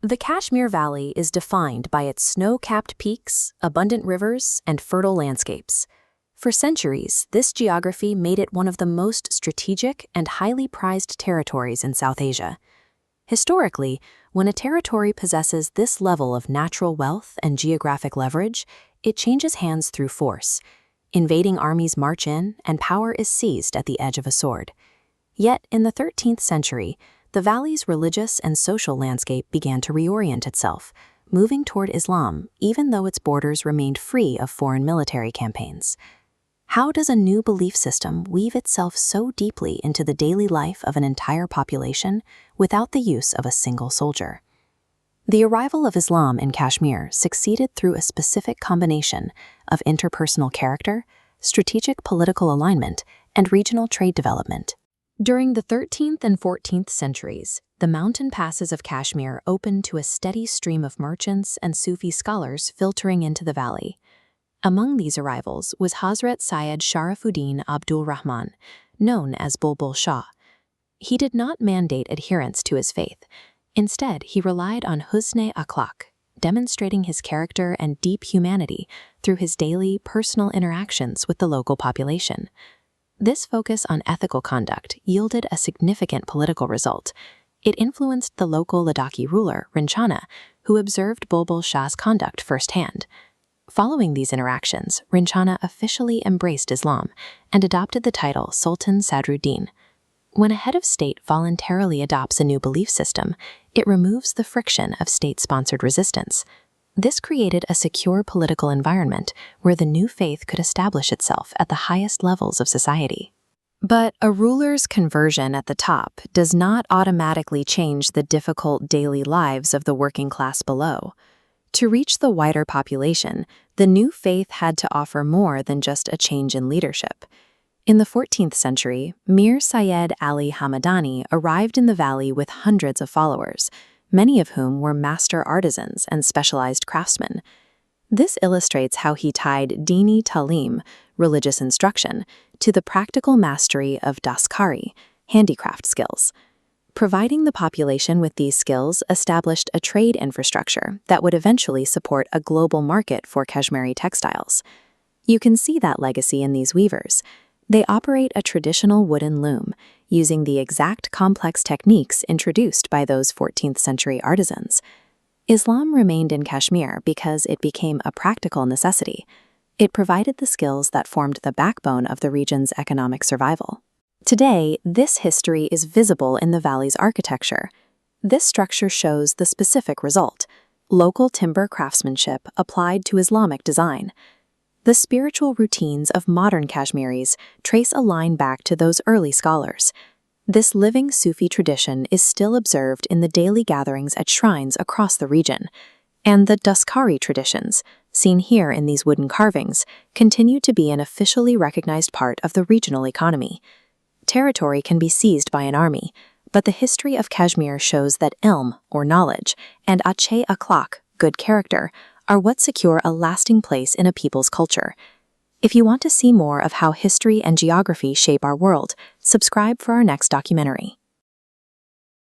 The Kashmir Valley is defined by its snow-capped peaks, abundant rivers, and fertile landscapes. For centuries, this geography made it one of the most strategic and highly prized territories in South Asia. Historically, when a territory possesses this level of natural wealth and geographic leverage, it changes hands through force. Invading armies march in, and power is seized at the edge of a sword. Yet, in the 13th century, the valley's religious and social landscape began to reorient itself, moving toward Islam, even though its borders remained free of foreign military campaigns. How does a new belief system weave itself so deeply into the daily life of an entire population without the use of a single soldier? The arrival of Islam in Kashmir succeeded through a specific combination of interpersonal character, strategic political alignment, and regional trade development. During the 13th and 14th centuries, the mountain passes of Kashmir opened to a steady stream of merchants and Sufi scholars filtering into the valley. Among these arrivals was Hazrat Syed Sharafuddin Abdul Rahman, known as Bulbul Shah. He did not mandate adherence to his faith. Instead, he relied on husn-e akhlaq, demonstrating his character and deep humanity through his daily, personal interactions with the local population. This focus on ethical conduct yielded a significant political result. It influenced the local Ladakhi ruler, Rinchana, who observed Bulbul Shah's conduct firsthand. Following these interactions, Rinchana officially embraced Islam and adopted the title Sultan Sadruddin. When a head of state voluntarily adopts a new belief system, it removes the friction of state-sponsored resistance. This created a secure political environment where the new faith could establish itself at the highest levels of society. But a ruler's conversion at the top does not automatically change the difficult daily lives of the working class below. To reach the wider population, the new faith had to offer more than just a change in leadership. In the 14th century, Mir Syed Ali Hamadani arrived in the valley with hundreds of followers, many of whom were master artisans and specialized craftsmen. This illustrates how he tied dini talim, religious instruction, to the practical mastery of daskari, handicraft skills. Providing the population with these skills established a trade infrastructure that would eventually support a global market for Kashmiri textiles. You can see that legacy in these weavers. They operate a traditional wooden loom, using the exact complex techniques introduced by those 14th century artisans. Islam remained in Kashmir because it became a practical necessity. It provided the skills that formed the backbone of the region's economic survival. Today, this history is visible in the valley's architecture. This structure shows the specific result: local timber craftsmanship applied to Islamic design. The spiritual routines of modern Kashmiris trace a line back to those early scholars. This living Sufi tradition is still observed in the daily gatherings at shrines across the region, and the daskari traditions, seen here in these wooden carvings, continue to be an officially recognized part of the regional economy. Territory can be seized by an army, but the history of Kashmir shows that ilm, or knowledge, and achhe akhlaq, good character, are what secure a lasting place in a people's culture. If you want to see more of how history and geography shape our world, subscribe for our next documentary.